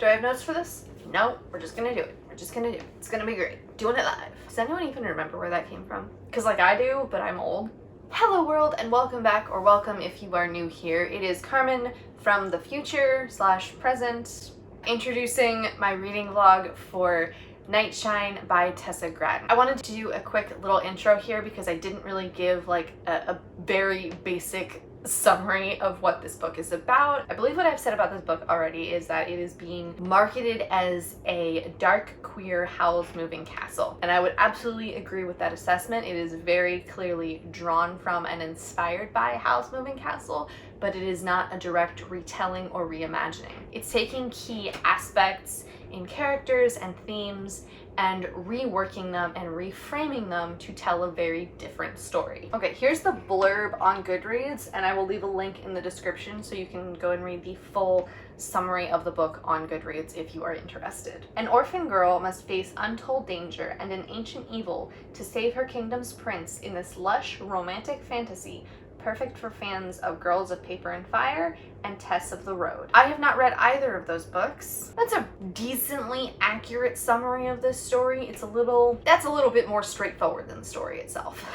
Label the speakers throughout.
Speaker 1: Do I have notes for this? No, we're just gonna do it. We're just gonna do it. It's gonna be great. Doing it live. Does anyone even remember where that came from? Because like I do, but I'm old. Hello world and welcome back, or welcome if you are new here. It is Carmen from the future / present, introducing my reading vlog for Nightshine by Tessa Gratton. I wanted to do a quick little intro here because I didn't really give like a very basic summary of what this book is about. I believe what I've said about this book already is that it is being marketed as a dark queer Howl's Moving Castle, and I would absolutely agree with that assessment. It is very clearly drawn from and inspired by Howl's Moving Castle, but it is not a direct retelling or reimagining. It's taking key aspects in characters and themes and reworking them and reframing them to tell a very different story. Okay, here's the blurb on Goodreads, and I will leave a link in the description so you can go and read the full summary of the book on Goodreads if you are interested. An orphan girl must face untold danger and an ancient evil to save her kingdom's prince in this lush romantic fantasy perfect for fans of Girls of Paper and Fire and Tess of the Road. I have not read either of those books. That's a decently accurate summary of this story. That's a little bit more straightforward than the story itself.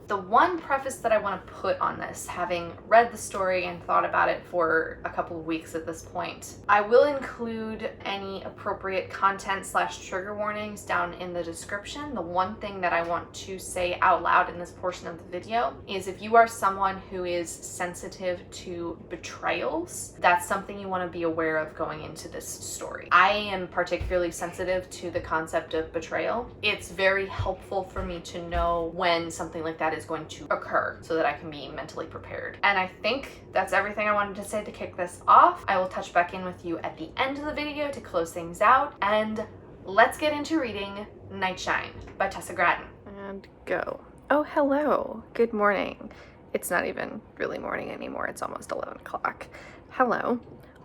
Speaker 1: The one preface that I want to put on this, having read the story and thought about it for a couple of weeks at this point, I will include any appropriate content / trigger warnings down in the description. The one thing that I want to say out loud in this portion of the video is if you are someone who is sensitive to betrayals, that's something you want to be aware of going into this story. I am particularly sensitive to the concept of betrayal. It's very helpful for me to know when something like that is going to occur so that I can be mentally prepared. And I think that's everything I wanted to say to kick this off. I will touch back in with you at the end of the video to close things out, and let's get into reading Nightshine by Tessa Gratton. And go. Oh, hello. Good morning. It's not even really morning anymore. It's almost 11 o'clock. Hello.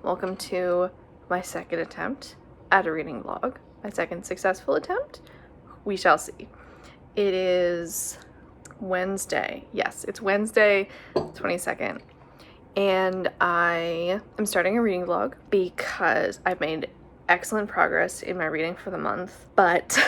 Speaker 1: Welcome to my second attempt at a reading vlog. My second successful attempt. We shall see. It is Wednesday. Yes, it's Wednesday, 22nd. And I am starting a reading vlog because I've made excellent progress in my reading for the month, but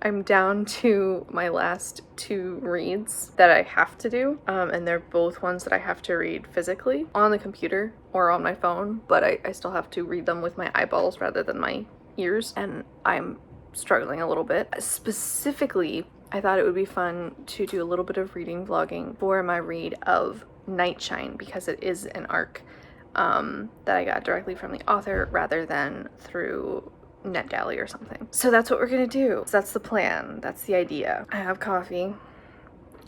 Speaker 1: I'm down to my last 2 reads that I have to do, and they're both ones that I have to read physically on the computer or on my phone, but I still have to read them with my eyeballs rather than my ears, and I'm struggling a little bit. Specifically, I thought it would be fun to do a little bit of reading vlogging for my read of Nightshine because it is an arc that I got directly from the author rather than through NetGalley or something. So that's what we're gonna do. So that's the plan. That's the idea. I have coffee.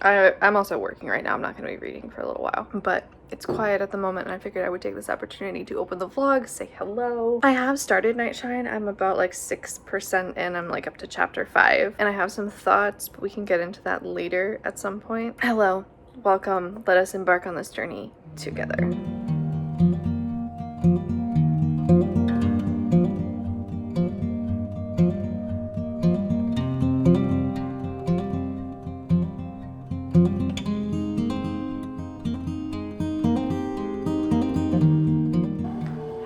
Speaker 1: I'm also working right now. I'm not gonna be reading for a little while, but it's quiet at the moment, and I figured I would take this opportunity to open the vlog, say hello. I have started Nightshine. I'm about like 6% in. I'm like up to chapter 5, and I have some thoughts, but we can get into that later at some point. Hello, welcome. Let us embark on this journey together.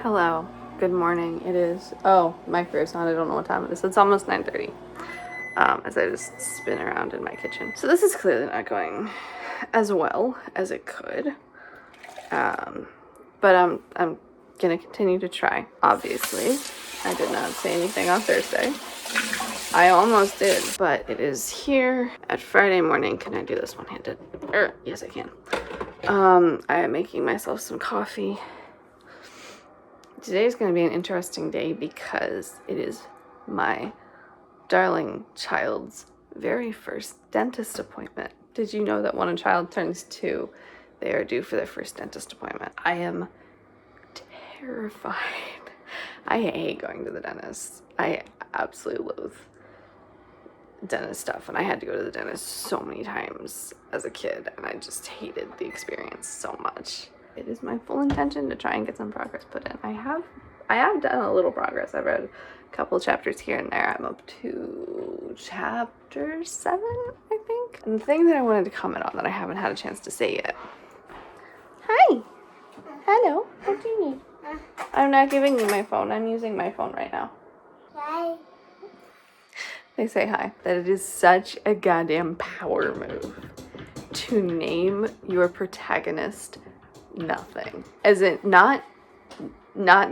Speaker 1: Hello, good morning. It is, oh, microwave's on. I don't know what time it is. It's almost 9:30 as I just spin around in my kitchen. So this is clearly not going as well as it could, but I'm gonna continue to try. Obviously, I did not say anything on Thursday. I almost did, but it is here at Friday morning. Can I do this one-handed? Yes, I can. I am making myself some coffee. Today is going to be an interesting day because it is my darling child's very first dentist appointment. Did you know that when a child turns 2, they are due for their first dentist appointment? I am terrified. I hate going to the dentist. I absolutely loathe dentist stuff, and I had to go to the dentist so many times as a kid, and I just hated the experience so much. It is my full intention to try and get some progress put in. I have done a little progress. I've read a couple chapters here and there. I'm up to chapter 7, I think. And the thing that I wanted to comment on that I haven't had a chance to say yet. Hi. Hello. What do you need? I'm not giving you my phone. I'm using my phone right now.
Speaker 2: Hi.
Speaker 1: They say hi. That it is such a goddamn power move to name your protagonist nothing. As in, not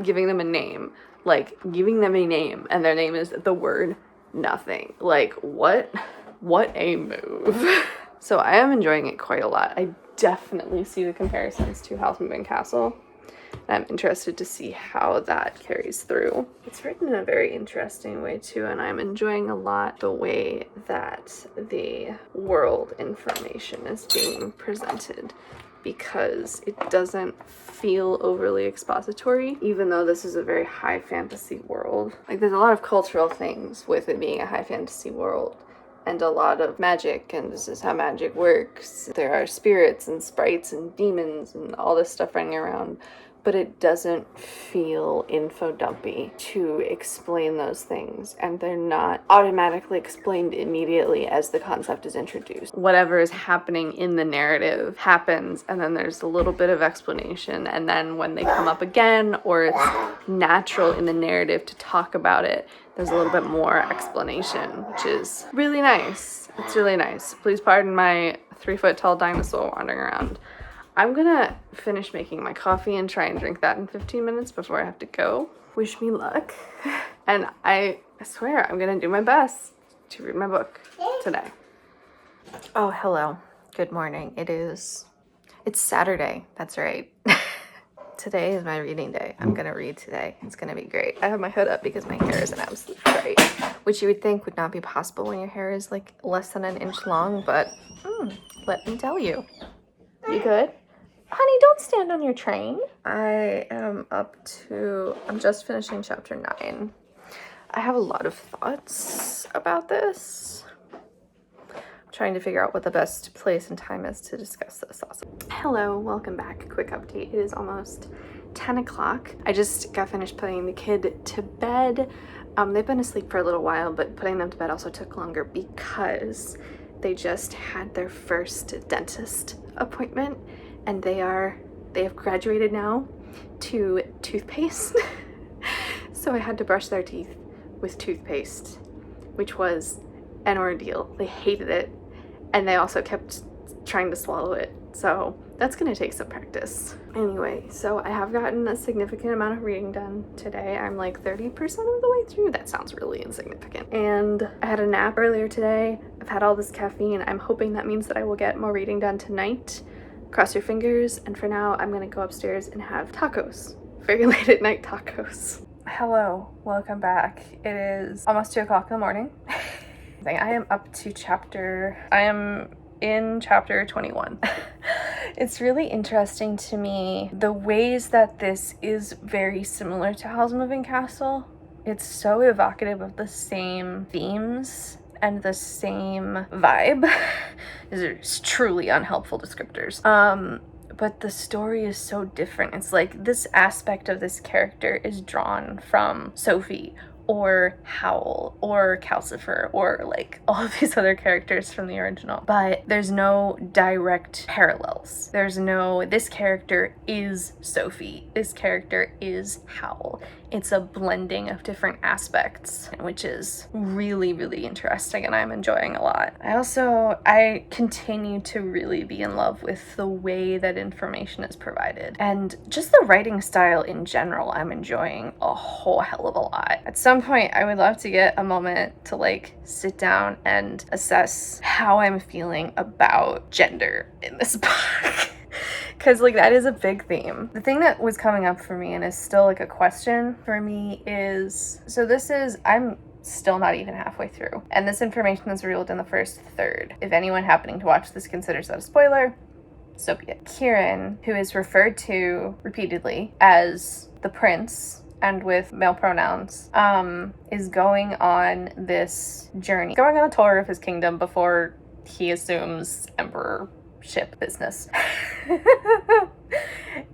Speaker 1: giving them a name, like giving them a name, and their name is the word nothing. Like, what a move. So I am enjoying it quite a lot. I definitely see the comparisons to House Moving Castle. I'm interested to see how that carries through. It's written in a very interesting way too, and I'm enjoying a lot the way that the world information is being presented, because it doesn't feel overly expository, even though this is a very high fantasy world. Like, there's a lot of cultural things with it being a high fantasy world, and a lot of magic, and this is how magic works. There are spirits and sprites and demons and all this stuff running around, but it doesn't feel info dumpy to explain those things, and they're not automatically explained immediately as the concept is introduced. Whatever is happening in the narrative happens, and then there's a little bit of explanation, and then when they come up again, or it's natural in the narrative to talk about it, there's a little bit more explanation, which is really nice. It's really nice. Please pardon my 3-foot-tall dinosaur wandering around. I'm gonna finish making my coffee and try and drink that in 15 minutes before I have to go. Wish me luck. And I swear I'm gonna do my best to read my book today. Oh, hello. Good morning. It's Saturday. That's right. Today is my reading day. I'm gonna read today. It's gonna be great. I have my hood up because my hair is an absolute fright, which you would think would not be possible when your hair is like less than an inch long, but let me tell you. You good? Honey, don't stand on your train. I am I'm just finishing chapter 9. I have a lot of thoughts about this. I'm trying to figure out what the best place and time is to discuss this also. Hello, welcome back. Quick update. It is almost 10 o'clock. I just got finished putting the kid to bed. They've been asleep for a little while, but putting them to bed also took longer because they just had their first dentist appointment, and they have graduated now to toothpaste. So I had to brush their teeth with toothpaste, which was an ordeal. They hated it, and they also kept trying to swallow it. So that's gonna take some practice. Anyway, so I have gotten a significant amount of reading done today. I'm like 30% of the way through. That sounds really insignificant. And I had a nap earlier today. I've had all this caffeine. I'm hoping that means that I will get more reading done tonight. Cross your fingers. And for now, I'm gonna go upstairs and have tacos. Very late at night tacos. Hello, welcome back. It is almost 2 o'clock in the morning. I am in chapter 21. It's really interesting to me the ways that this is very similar to House Moving Castle. It's so evocative of the same themes and the same vibe. These are truly unhelpful descriptors. But the story is so different. It's like this aspect of this character is drawn from Sophie or Howl or Calcifer or like all of these other characters from the original, but there's no direct parallels. There's no, this character is Sophie, this character is Howl. It's a blending of different aspects, which is really, really interesting, and I'm enjoying a lot. I continue to really be in love with the way that information is provided, and just the writing style in general I'm enjoying a whole hell of a lot. At some point, I would love to get a moment to like sit down and assess how I'm feeling about gender in this book. Because like that is a big theme. The thing that was coming up for me and is still like a question for me is, I'm still not even halfway through, and this information is revealed in the first third. If anyone happening to watch this considers that a spoiler, so be it. Kieran, who is referred to repeatedly as the prince and with male pronouns, is going on this journey, going on a tour of his kingdom before he assumes emperorship business.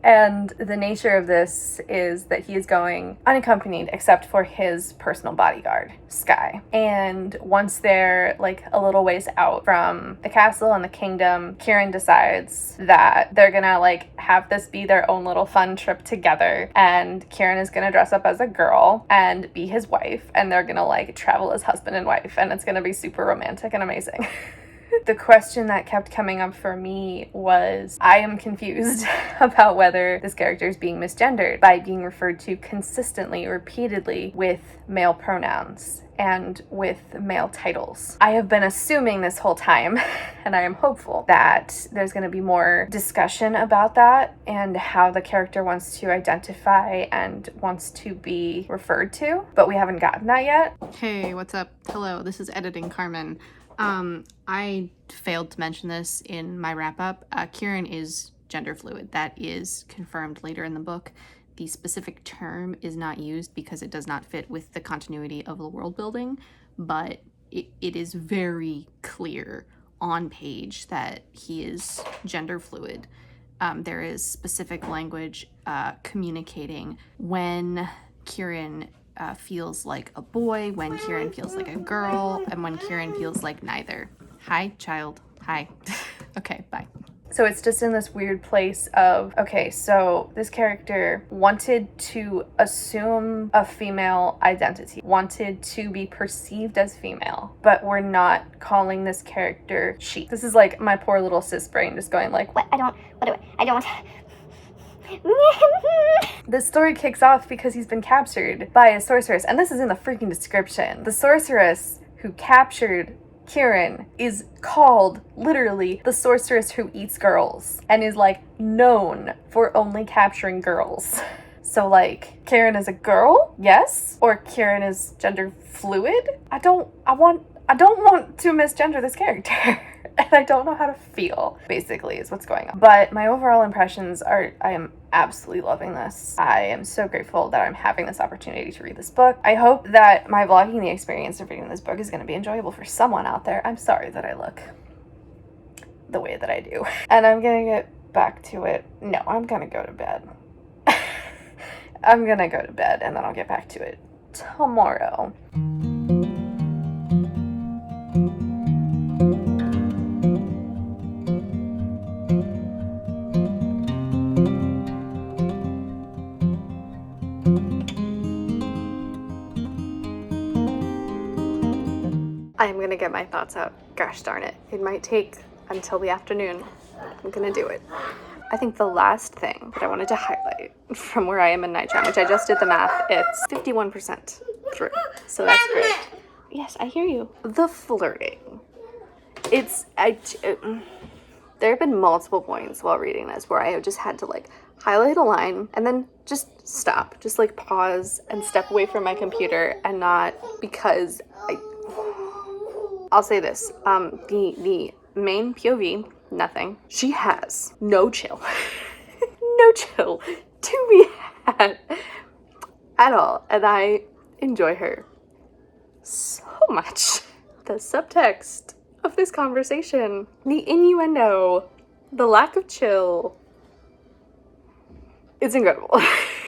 Speaker 1: And the nature of this is that he is going unaccompanied except for his personal bodyguard, Sky. And once they're like a little ways out from the castle and the kingdom, Kieran decides that they're gonna like have this be their own little fun trip together. And Kieran is gonna dress up as a girl and be his wife, and they're gonna like travel as husband and wife, and it's gonna be super romantic and amazing. The question that kept coming up for me was, I am confused about whether this character is being misgendered by being referred to consistently, repeatedly with male pronouns and with male titles. I have been assuming this whole time, and I am hopeful that there's going to be more discussion about that and how the character wants to identify and wants to be referred to, but we haven't gotten that yet.
Speaker 2: Hey, what's up? Hello, this is Editing Carmen. I failed to mention this in my wrap-up. Kieran is gender fluid. That is confirmed later in the book. The specific term is not used because it does not fit with the continuity of the world building, but it is very clear on page that he is gender fluid. There is specific language communicating when Kieran feels like a boy, when Kieran feels like a girl, and when Kieran feels like neither. Hi, child. Hi. Okay, bye.
Speaker 1: So it's just in this weird place of, okay, so this character wanted to assume a female identity, wanted to be perceived as female, but we're not calling this character she. This is like my poor little cis brain just going like, what? I don't. The story kicks off because he's been captured by a sorceress, and this is in the freaking description. The sorceress who captured Kieran is called literally the sorceress who eats girls and is like known for only capturing girls. So like, Kieran is a girl? Yes? Or Kieran is gender fluid? I don't want to misgender this character. And I don't know how to feel, basically, is what's going on. But my overall impressions are, I am absolutely loving this. I am so grateful that I'm having this opportunity to read this book. I hope that my vlogging the experience of reading this book is going to be enjoyable for someone out there. I'm sorry that I look the way that I do. And I'm going to get back to it. No, I'm going to go to bed. I'm going to go to bed and then I'll get back to it tomorrow. I'm gonna get my thoughts out. Gosh darn it. It might take until the afternoon. I'm gonna do it. I think the last thing that I wanted to highlight from where I am in nighttime, which I just did the math, it's 51% through. So that's great. Yes, I hear you. The flirting. There have been multiple points while reading this where I have just had to like highlight a line and then just stop. Just like pause and step away from my computer, and not because I'll say this, the main POV, nothing. She has no chill. No chill to be had at all. And I enjoy her so much. The subtext of this conversation, the innuendo, the lack of chill, it's incredible.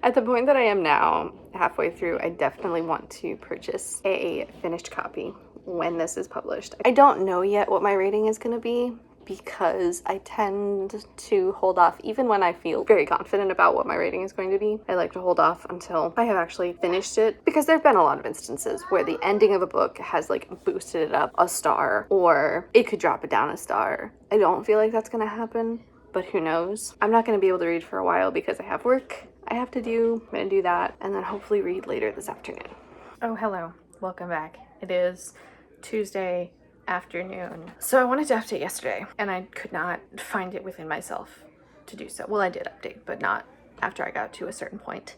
Speaker 1: At the point that I am now, halfway through, I definitely want to purchase a finished copy when this is published. I don't know yet what my rating is going to be because I tend to hold off even when I feel very confident about what my rating is going to be. I like to hold off until I have actually finished it, because there have been a lot of instances where the ending of a book has like boosted it up a star, or it could drop it down a star. I don't feel like that's going to happen, but who knows? I'm not going to be able to read for a while because I have work I have to do. I'm going to do that and then hopefully read later this afternoon. Oh, hello. Welcome back. It is Tuesday afternoon. So I wanted to update yesterday and I could not find it within myself to do so. Well, I did update, but not after I got to a certain point.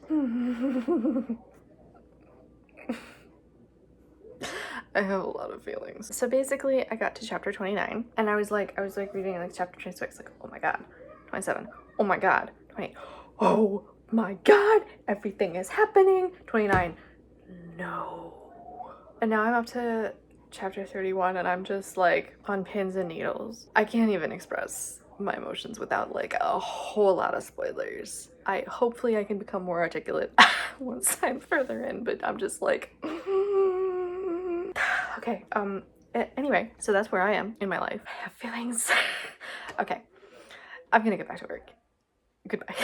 Speaker 1: I have a lot of feelings. So basically I got to chapter 29 and I was like reading like chapter 26, like, oh my god, 27, oh my god, 20, oh my god, everything is happening, 29, no. And now I'm up to chapter 31 and I'm just like on pins and needles. I can't even express my emotions without like a whole lot of spoilers. Hopefully I can become more articulate once I'm further in, but I'm just like okay, anyway, so that's where I am in my life. I have feelings. Okay, I'm gonna get back to work. Goodbye.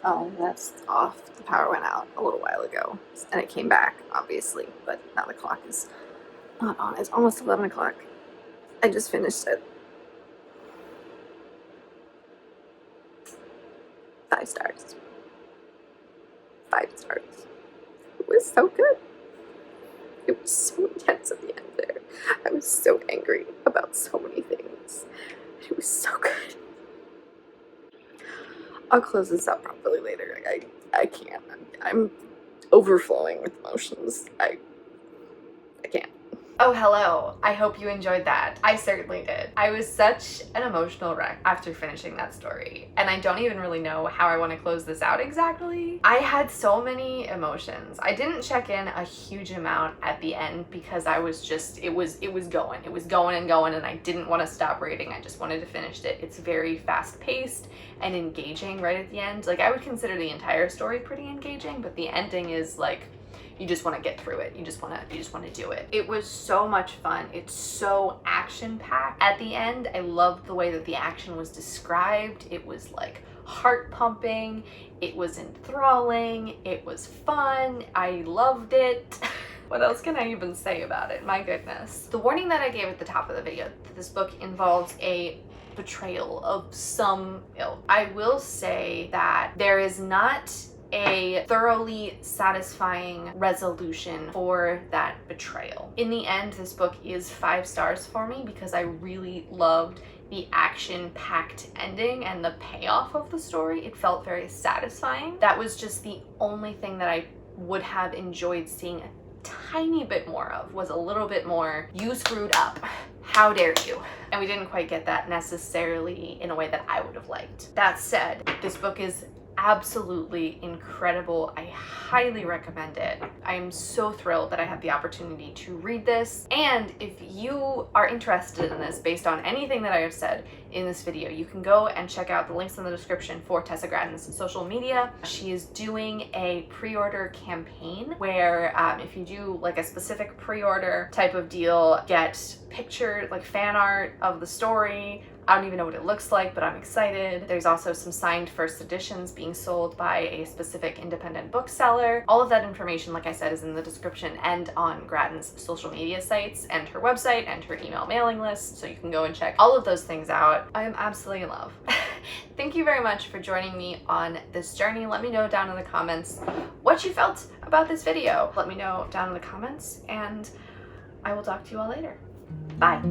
Speaker 1: Oh, that's off. The power went out a little while ago, and it came back, obviously, but now the clock is not on. It's almost 11 o'clock. I just finished it. 5 stars. 5 stars. It was so good. It was so intense at the end there. I was so angry about so many things. It was so good. I'll close this up properly later. I can't. I'm overflowing with emotions. I can't. Oh, hello. I hope you enjoyed that. I certainly did. I was such an emotional wreck after finishing that story, and I don't even really know how I want to close this out exactly. I had so many emotions. I didn't check in a huge amount at the end because I was just, it was going and going, and I didn't want to stop reading. I just wanted to finish it. It's very fast paced and engaging right at the end. Like, I would consider the entire story pretty engaging, but the ending is like, you just want to get through it. You just want to do it. It was so much fun. It's so action-packed. At the end, I loved the way that the action was described. It was like heart-pumping. It was enthralling. It was fun. I loved it. What else can I even say about it? My goodness. The warning that I gave at the top of the video, that this book involves a betrayal of some ilk. I will say that there is not a thoroughly satisfying resolution for that betrayal. In the end, this book is 5 stars for me because I really loved the action-packed ending and the payoff of the story. It felt very satisfying. That was just the only thing that I would have enjoyed seeing a tiny bit more of, was a little bit more, you screwed up. How dare you? And we didn't quite get that necessarily in a way that I would have liked. That said, this book is absolutely incredible. I highly recommend it. I am so thrilled that I had the opportunity to read this. And if you are interested in this based on anything that I have said in this video, you can go and check out the links in the description for Tessa Gratton's social media. She is doing a pre-order campaign where if you do like a specific pre-order type of deal, get pictures, like fan art of the story. I don't even know what it looks like, but I'm excited. There's also some signed first editions being sold by a specific independent bookseller. All of that information, like I said, is in the description and on Gratton's social media sites and her website and her email mailing list, so you can go and check all of those things out. I am absolutely in love. Thank you very much for joining me on this journey. Let me know down in the comments what you felt about this video. Let me know down in the comments, and I will talk to you all later. Bye.